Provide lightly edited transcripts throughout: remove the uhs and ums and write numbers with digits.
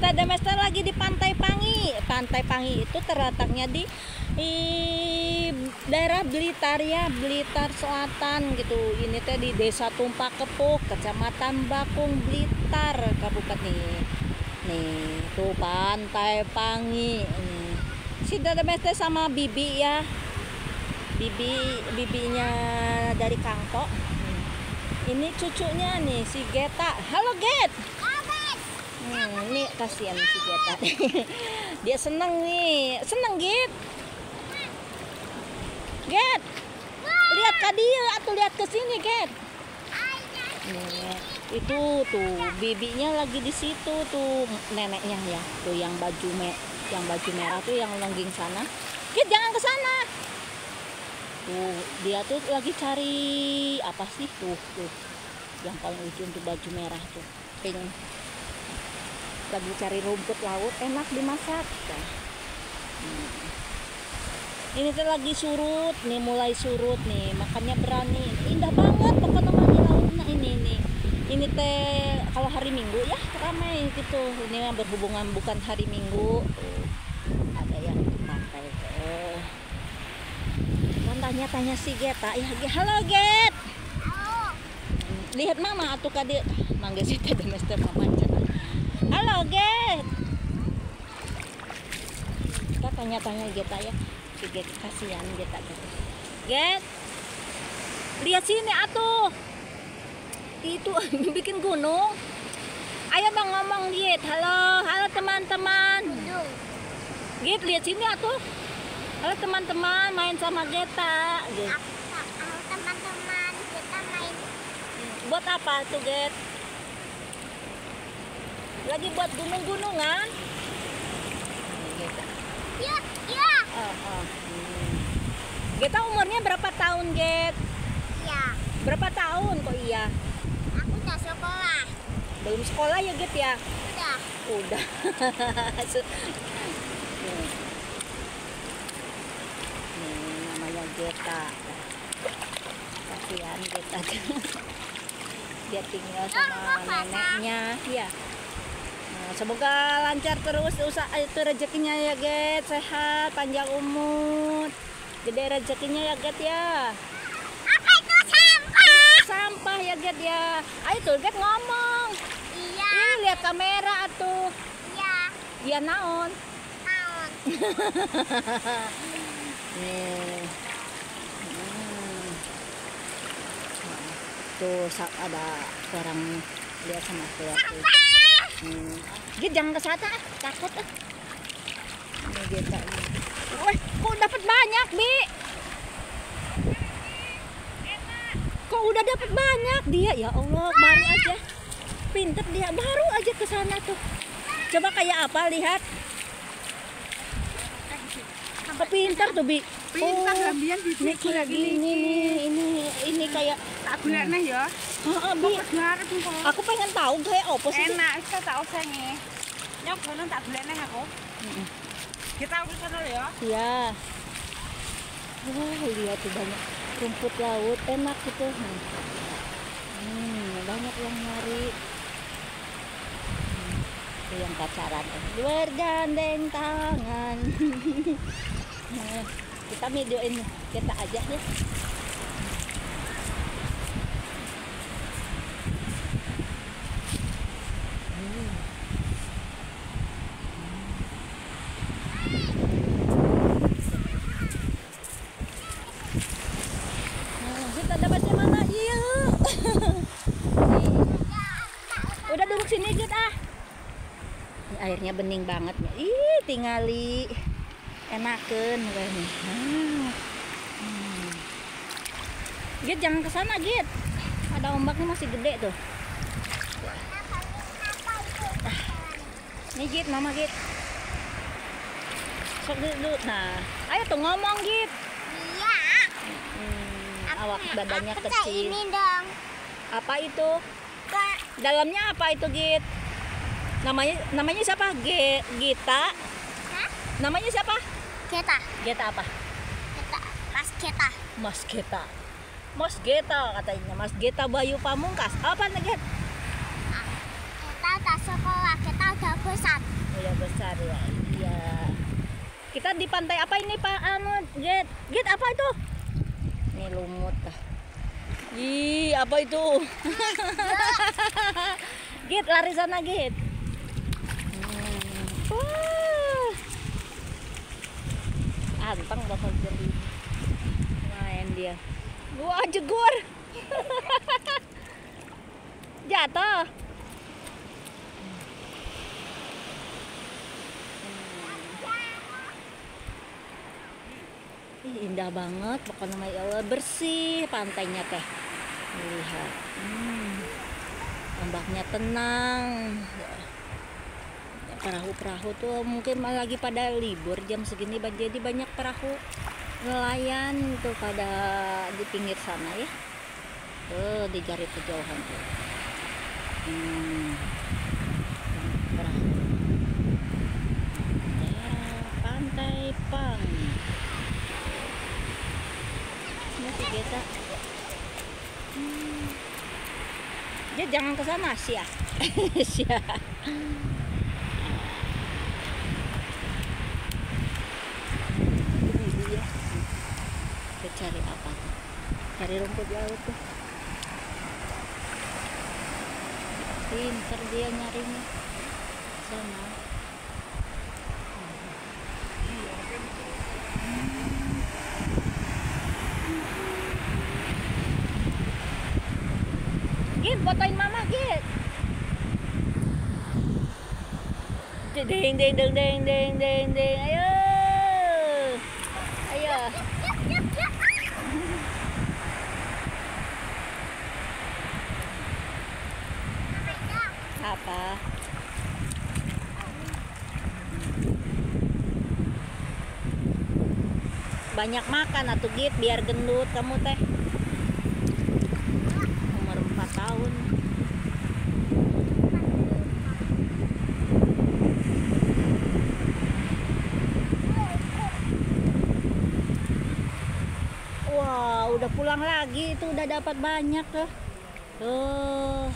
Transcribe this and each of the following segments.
Kita Demester lagi di Pantai Pangi. Pantai Pangi itu terletaknya di daerah Blitar ya, Blitar Selatan gitu. Ini teh di Desa Tumpak Kepuh, Kecamatan Bakung, Blitar, Kabupaten nih. Tuh Pantai Pangi. Si Demester sama Bibi ya. Bibinya dari Kangko. Ini cucunya nih si Geta. Halo Get. Ini kasihan si Geta. Dia seneng nih. Seneng Get. Get. Lihat ke dia atau lihat ke sini Get. Nih, itu tuh bibinya lagi di situ tuh neneknya ya. Tuh yang baju merah tuh yang longging sana. Get jangan ke sana. Tuh dia tuh lagi cari apa sih tuh yang paling ujung tuh baju merah tuh pink, lagi cari rumput laut enak dimasak. Ini tuh lagi surut nih, mulai surut nih, makanya berani. Indah banget pokoknya lautnya ini teh kalau hari Minggu ya ramai gitu. Ini yang berhubungan bukan hari Minggu tuh, ada yang pantai tuh. Tanya si Geta ya, halo Get. Halo. Lihat mama atuh ka dia mangga si teh Demester mama cenah. Halo Get. Kita tanya Geta ya. Si Get kasihan Geta gitu. Get. Lihat sini atuh. Itu bikin gunung. Ayo bang ngomong Get. Halo teman-teman. Get lihat sini atuh. Halo teman-teman, main sama Geta. Halo teman-teman, kita main. Buat apa tuh Get? Lagi buat gunung-gunungan? Geta. Iya. Geta umurnya berapa tahun Get? Iya. Berapa tahun kok iya? Aku udah sekolah. Belum sekolah ya Get ya? Udah. Geta, kasihan Geta. Dia tinggal sama neneknya ya. Nah, semoga lancar terus usaha itu rezekinya ya Get, sehat panjang umur, gede rezekinya ya Get ya. Apa itu sampah? Sampah ya Get ya. Ayo tuh Get ngomong. Iya. Ih, lihat kamera atuh. Iya. Dia naon? Naon. Nih. Tuh ada orang lihat sama aku tuh. Git jangan ke sana, takut ah. Ini Geta. Wah, kok dapat banyak, Bi? Kok udah dapat banyak dia? Ya Allah, baru aja. Pinter dia, baru aja ke sana tuh. Coba kayak apa lihat. Kepintar tuh Bi. Pintar gambian di ini kayak aku lihat nih ya. Bi. Aku pengen tahu kayak apa sih. enak, kita tak usah nih. Nyok kono tak boleh nih aku. Kita urus sana ya. Iya. Wah, lihat tuh banyak rumput laut, enak gitu. Banyak yang nyari. Itu yang pacaran bergandeng tangan. Kita videoin Geta aja ya. Geta dapatnya mana? Iya. Udah duduk sini Geta. Ini airnya bening banget ya. Ih, tingali enakeun nih. Git jangan ke sana Git. Ada ombaknya masih gede tuh. Nih Git, mama Git. Sok dulu. Nah, ayo tuh ngomong Git. Iya. Awak badannya kecil. Ini dong. Apa itu? Dalamnya apa itu Git? Namanya siapa? Gita. Hah? Namanya siapa? Geta. Geta apa? Geta. Mas Geta. Mas Geta. Mas Geta katanya. Mas Geta Bayu Pamungkas. Apa nih Get? Kita udah sekolah, kita udah besar. cari ya. Kita di pantai apa ini Pak Get? Get apa itu? Ini lumut ah. Ih, apa itu? Get, lari sana Get. Wah. Anteng bakal jadi. Main dia. Wah, jegur. Jatuh. Ih, indah banget pokoknya ya Allah, bersih pantainya teh. Lihat. Ombaknya tenang. Perahu-perahu tuh mungkin malah lagi pada libur jam segini, jadi banyak perahu nelayan tuh pada di pinggir sana ya. Tuh di garis kejauhan tuh. Perahu. Pantai Pang. Ini si Geta. Dia jangan ke sana sih ya. Sia. Cari apa tuh? Cari rumput laut tuh. Pintar dia nyarinya sana. Git, fotoin mama Git. Ding ding ding ding ding ding ding. Ayo. Ayo. Apa? Banyak makan atuh Git biar gendut kamu teh. Umur 4 tahun. Wah, udah pulang lagi itu udah dapat banyak tuh. Tuh.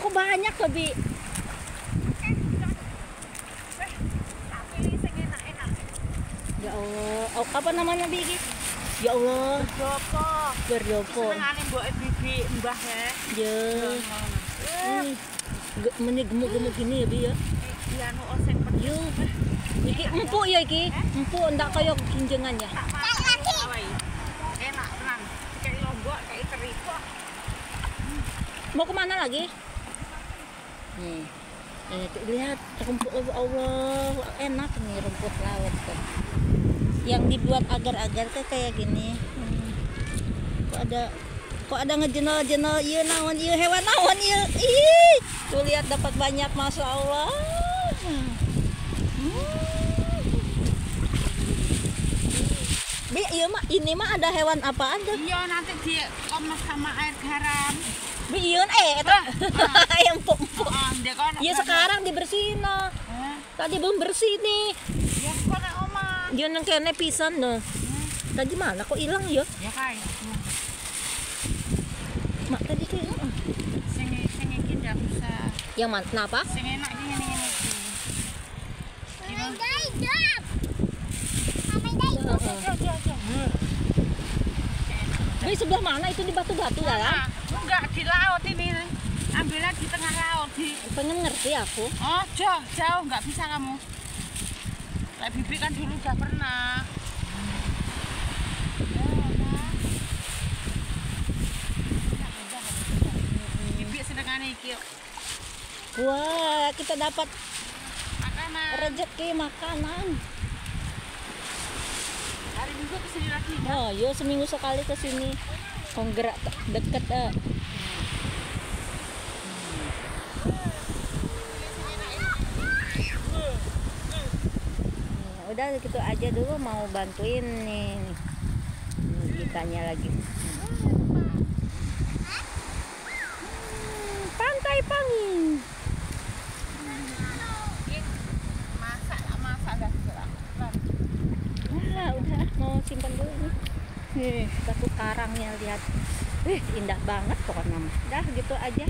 Kok banyak lebih? Ya Allah, oh, apa namanya Bigi? Ya Allah, berdopo. Senengane mbok bibi mbah ya. Ya. Meni gemuk-gemuk gini ya Bi ya. Iya anu oseng pedih. Yo. Iki empuk ya iki. Empuk ndak kaya kinjengan ya. Enak tenan. Kayak lombok, kayak teri kok. Mau kemana lagi? Nih. Lihat rumput Allah, enak nih rumput laut tuh. Yang dibuat agar-agar tuh kayak gini. Kok ada ngejenol-jenol ieu naon ieu hewan naon ieu. Ih, tuh lihat dapat banyak Masya Allah. Bi, iya mah ini mah ada hewan apaan tuh? Iya nanti dia komes sama air garam. Bi, iya itu ayam empuk-empuk. Iya sekarang dibersihin no. Tadi belum bersih nih. Ya kok nek omah. Dia nang kene pisan no. Tadi mana kok hilang ya? Ya kai. Mak tadi tuh Sing iki ndak usah. yang mana? Kenapa? Sing enak iki ngene iki. Di sebelah mana itu di batu-batu dalam? Enggak di laut ini. Ambilnya di tengah laut di. Pengen ngerti aku. Oh, jauh nggak bisa kamu. Kayak Bibi kan dulu udah pernah. Bibi senengane iki. Wah, kita dapat Makanan. rezeki makanan. Hari Minggu kesini lagi. Oh, yo seminggu sekali ke sini. Konggerak deket. Udah gitu aja dulu mau bantuin nih. Kitanya lagi. Pantai Pang. simpan dulu nih. Batu karangnya lihat. Indah banget pokoknya. Dah gitu aja.